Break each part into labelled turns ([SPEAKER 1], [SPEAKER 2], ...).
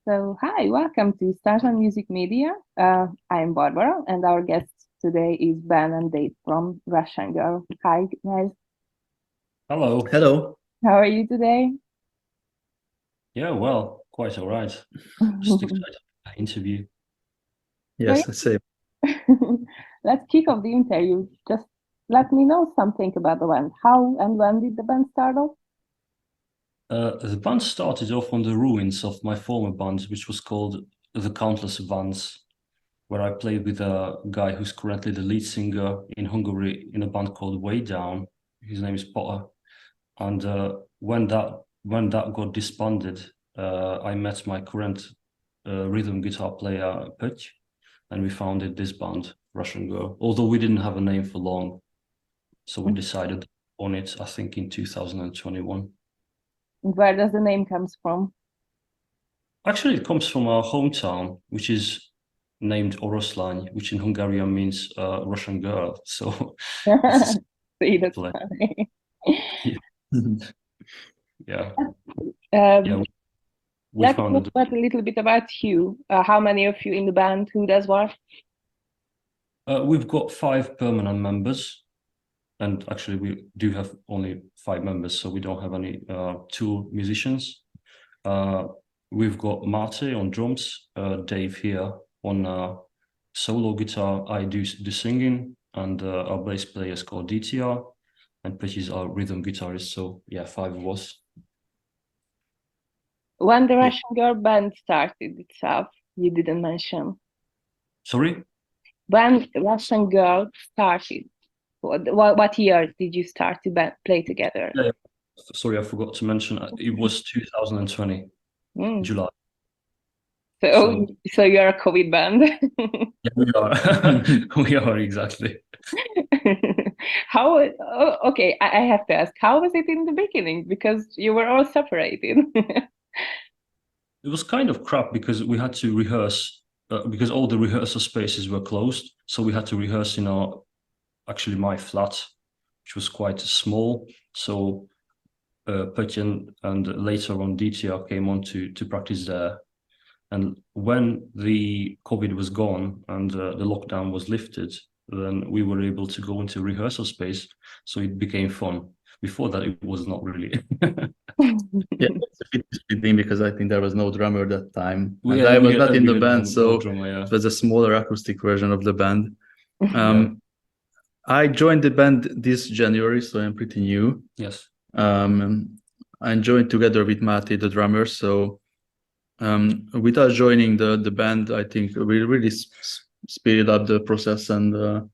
[SPEAKER 1] So, hi, welcome to Stars&Music Media. I'm Barbara, and our guest today is Ben and Dave from Russian Girl. Hi, guys.
[SPEAKER 2] Hello.
[SPEAKER 3] Hello.
[SPEAKER 1] How are you today?
[SPEAKER 2] Yeah, well, quite all right. Just excited for the interview.
[SPEAKER 1] Great.
[SPEAKER 3] Yes, same.
[SPEAKER 1] Let's kick off the interview. Just let me know something about the band. How and when did the band start off?
[SPEAKER 2] The band started off on the ruins of my former band, which was called The Countless Bands, where I played with a guy who's currently the lead singer in Hungary in a band called Way Down. His name is Potter. And when that got disbanded, I met my current rhythm guitar player, Pech, and we founded this band, Russian Girl. Although we didn't have a name for long, so we decided on it, I think, in 2021.
[SPEAKER 1] Where does the name comes from?
[SPEAKER 2] Actually, it comes from our hometown, which is named Oroszlány, which in Hungarian means Russian girl. So it's a
[SPEAKER 1] See, that's
[SPEAKER 2] play.
[SPEAKER 1] funny.
[SPEAKER 2] Yeah, yeah.
[SPEAKER 1] Um,
[SPEAKER 2] We
[SPEAKER 1] let's talk
[SPEAKER 2] founded.
[SPEAKER 1] about a little bit about you. How many of you in the band? Who does what?
[SPEAKER 2] We've got 5 permanent members, and actually we do have only 5 members, so we don't have any tour musicians. We've got Mate on drums, Dave here on solo guitar. I do the singing, and our bass player is called DTR, and Pech is our rhythm guitarist. So yeah, 5 of us.
[SPEAKER 1] When the
[SPEAKER 2] Yeah.
[SPEAKER 1] Russian Girl band started itself, you didn't mention.
[SPEAKER 2] Sorry?
[SPEAKER 1] When Russian Girl started, what year did you start to play together?
[SPEAKER 2] Yeah. Sorry, I forgot to mention. It was 2020,
[SPEAKER 1] Mm.
[SPEAKER 2] July.
[SPEAKER 1] So you're a COVID band.
[SPEAKER 2] Yeah, we are. We are exactly.
[SPEAKER 1] How? Okay, I have to ask, how was it in the beginning? Because you were all separated.
[SPEAKER 2] It was kind of crap because we had to rehearse because all the rehearsal spaces were closed. So we had to rehearse in actually my flat, which was quite small. So Petyan and later on DTR came on to practice there. And when the COVID was gone and the lockdown was lifted, then we were able to go into rehearsal space. So it became fun. Before that, it was not really.
[SPEAKER 3] Yeah, it's a bit misleading because I think there was no drummer that time, and
[SPEAKER 2] Yeah,
[SPEAKER 3] I was not in
[SPEAKER 2] we
[SPEAKER 3] the
[SPEAKER 2] had
[SPEAKER 3] band,
[SPEAKER 2] no
[SPEAKER 3] so
[SPEAKER 2] drummer, yeah.
[SPEAKER 3] it was a smaller acoustic version of the band.
[SPEAKER 2] Yeah.
[SPEAKER 3] I joined the band this January, so I'm pretty new.
[SPEAKER 2] Yes.
[SPEAKER 3] I joined together with Mate, the drummer. So with us joining the band, I think we really speeded up the process and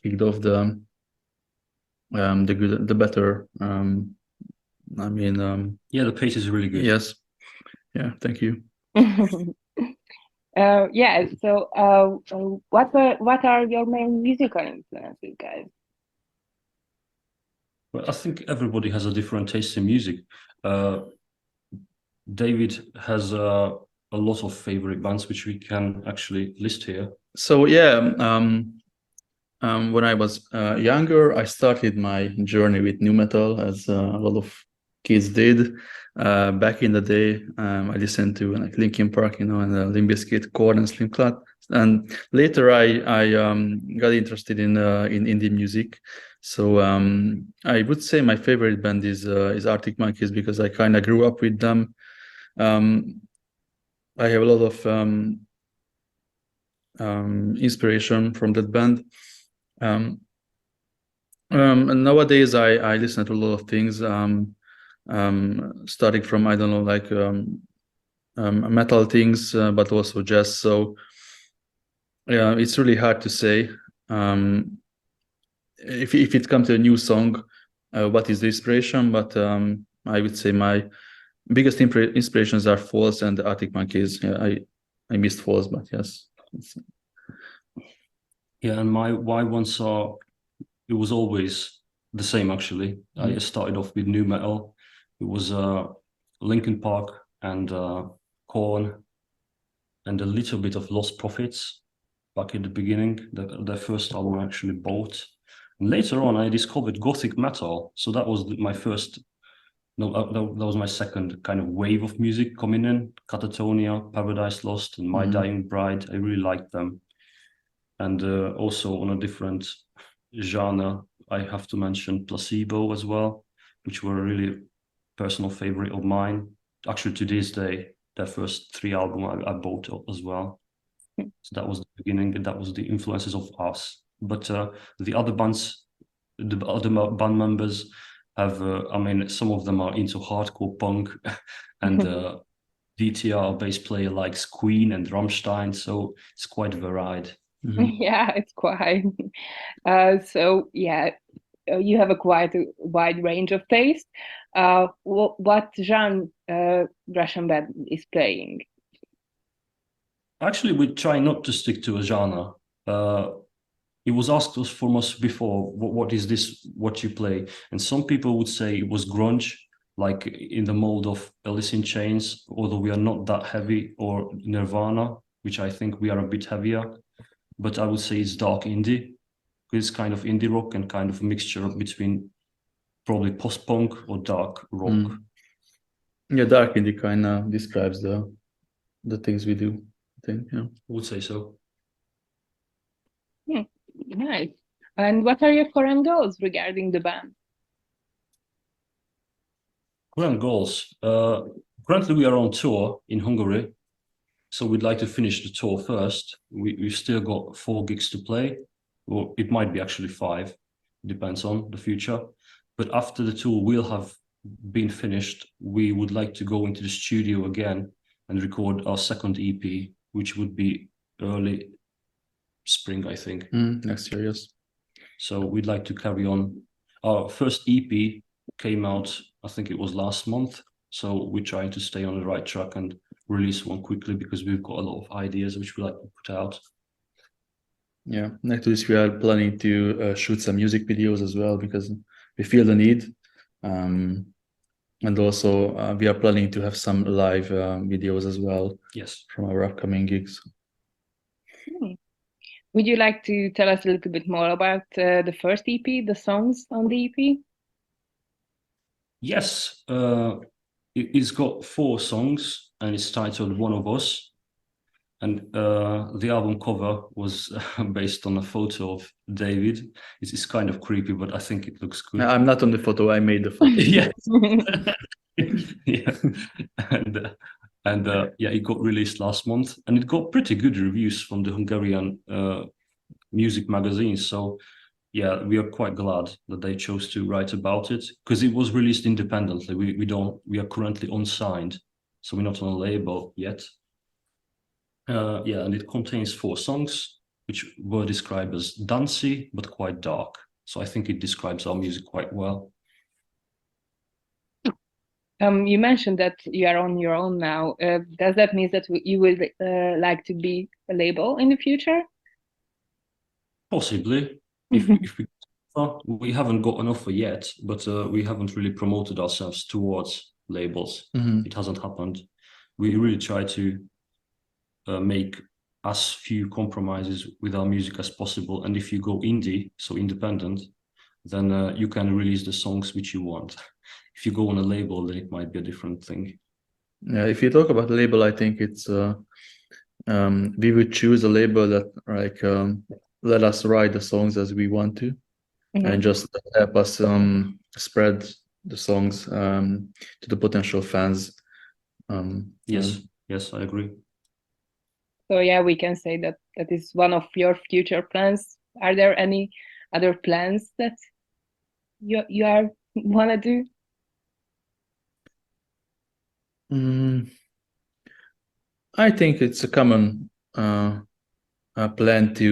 [SPEAKER 3] kicked off the better.
[SPEAKER 2] Yeah, the pace is really good.
[SPEAKER 3] Yes. Yeah, thank you.
[SPEAKER 1] Yeah. So, what are your main musical influences, guys?
[SPEAKER 2] Well, I think everybody has a different taste in music. David has a lot of favorite bands which we can actually list here.
[SPEAKER 3] So yeah, when I was younger, I started my journey with nu metal, as a lot of kids did. Back in the day, I listened to like Linkin Park, and Limp Bizkit, Korn, and Slim Clat. And later, I got interested in indie music. So I would say my favorite band is Arctic Monkeys because I kind of grew up with them. I have a lot of inspiration from that band. And nowadays, I listen to a lot of things, starting from, I don't know, like metal things, but also jazz. So yeah, it's really hard to say. If it comes to a new song, what is the inspiration? But I would say my biggest inspirations are Falls and the Arctic Monkeys. Yeah, I missed Falls, but yes.
[SPEAKER 2] Yeah, and why ones are it was always the same actually. I started off with nu metal. It was Linkin Park and Korn and a little bit of Lost Prophets back in the beginning. The first album I actually bought. And later on, I discovered gothic metal. So that was my first No, that was my second kind of wave of music coming in. Catatonia, Paradise Lost, and My Dying Bride. I really liked them. And also on a different genre, I have to mention Placebo as well, which were a really personal favorite of mine. Actually, to this day, their first 3 albums I bought as well. So that was the beginning, and that was the influences of us. But the other bands, the other band members have, I mean, some of them are into hardcore punk, and DTR bass player likes Queen and Rammstein, so it's quite varied.
[SPEAKER 1] Yeah, it's quite. So yeah, you have a quite a wide range of taste. What genre Russian band is playing?
[SPEAKER 2] Actually, we try not to stick to a genre. It was asked us from us before, what is this, what you play? And some people would say it was grunge, like in the mold of Alice in Chains, although we are not that heavy, or Nirvana, which I think we are a bit heavier. But I would say it's dark indie. It's kind of indie rock and kind of a mixture between probably post-punk or dark rock.
[SPEAKER 3] Yeah, dark indie kind of describes the things we do, I think. Yeah.
[SPEAKER 2] I would say so.
[SPEAKER 1] Nice. And what are your current goals regarding the band?
[SPEAKER 2] Current goals. Currently, we are on tour in Hungary, so we'd like to finish the tour first. We've still got 4 gigs to play, or it might be actually 5, depends on the future. But after the tour will have been finished, we would like to go into the studio again and record our second EP, which would be early spring, I think.
[SPEAKER 3] Next year, yes.
[SPEAKER 2] So we'd like to carry on. Our first EP came out, I think it was last month. So we're trying to stay on the right track and release one quickly, because we've got a lot of ideas which we like to put out.
[SPEAKER 3] Yeah, next to this, we are planning to shoot some music videos as well, because we feel the need. And also, we are planning to have some live videos as well.
[SPEAKER 2] Yes.
[SPEAKER 3] From our upcoming gigs.
[SPEAKER 1] Would you like to tell us a little bit more about the first EP, the songs on the EP?
[SPEAKER 2] Yes, it's got 4 songs and it's titled One of Us. And the album cover was based on a photo of David. It's kind of creepy, but I think it looks good.
[SPEAKER 3] I'm not on the photo, I made the photo.
[SPEAKER 2] Yeah. Yeah. And yeah, it got released last month, and it got pretty good reviews from the Hungarian music magazines. So yeah, we are quite glad that they chose to write about it, because it was released independently. We are currently unsigned, so we're not on a label yet. Yeah, and it contains 4 songs, which were described as dancey but quite dark. So I think it describes our music quite well.
[SPEAKER 1] You mentioned that you are on your own now. Does that mean that you would like to be a label in the future?
[SPEAKER 2] Possibly, if we haven't got an offer yet, but we haven't really promoted ourselves towards labels. It hasn't happened. We really try to make as few compromises with our music as possible. And if you go indie, so independent, then you can release the songs which you want. If you go on a label, then it might be a different thing.
[SPEAKER 3] Yeah, if you talk about label, I think it's we would choose a label that let us write the songs as we want to, and just help us spread the songs to the potential fans.
[SPEAKER 2] Yes, I agree.
[SPEAKER 1] So yeah, we can say that that is one of your future plans. Are there any other plans that you wanna do?
[SPEAKER 3] I think it's a common plan to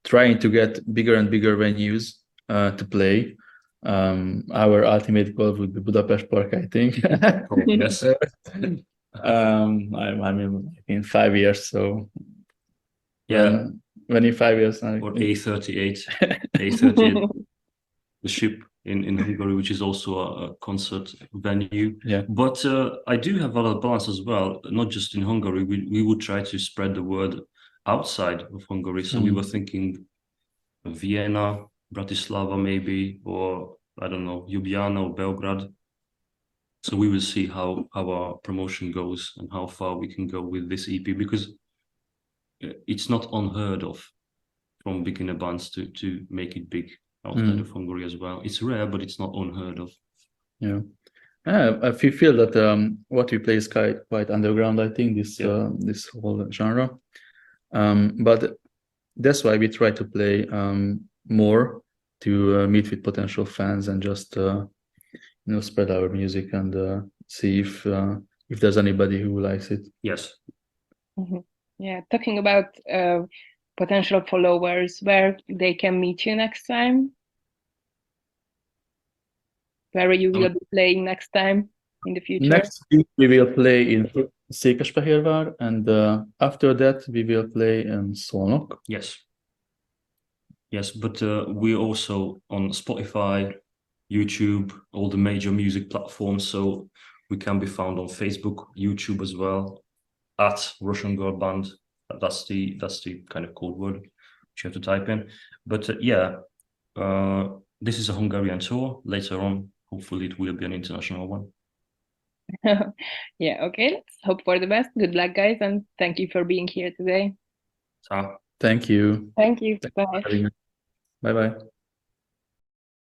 [SPEAKER 3] trying to get bigger and bigger venues to play. Our ultimate goal would be Budapest Park, I think.
[SPEAKER 2] Yes.
[SPEAKER 3] I mean, in 5 years, so
[SPEAKER 2] yeah,
[SPEAKER 3] when in 5 years,
[SPEAKER 2] or A38, A38, the ship in Hungary, which is also a concert venue.
[SPEAKER 3] Yeah.
[SPEAKER 2] But I do have other plans as well, not just in Hungary. We would try to spread the word outside of Hungary. So we were thinking Vienna, Bratislava maybe, or I don't know, Ljubljana or Belgrade. So we will see how our promotion goes and how far we can go with this EP, because it's not unheard of from beginner bands to make it big outside of Hungary as well. It's rare, but it's not unheard of.
[SPEAKER 3] Yeah. I feel that what we play is quite underground, I think, this this whole genre. But that's why we try to play more to meet with potential fans and just spread our music and see if there's anybody who likes it.
[SPEAKER 2] Yes.
[SPEAKER 1] Yeah, talking about potential followers, where they can meet you next time, where you will be playing next time in the future.
[SPEAKER 3] Next week we will play in Székesfehérvár, and after that we will play in Szolnok.
[SPEAKER 2] Yes, but we're also on Spotify, YouTube, all the major music platforms, so we can be found on Facebook, YouTube as well, at Russian Girl Band. That's the kind of code word which you have to type in. But this is a Hungarian tour. Later on, hopefully it will be an international one.
[SPEAKER 1] Yeah, okay, let's hope for the best. Good luck, guys, and thank you for being here today.
[SPEAKER 3] Thank you.
[SPEAKER 1] Thank you. Bye.
[SPEAKER 3] Bye-bye.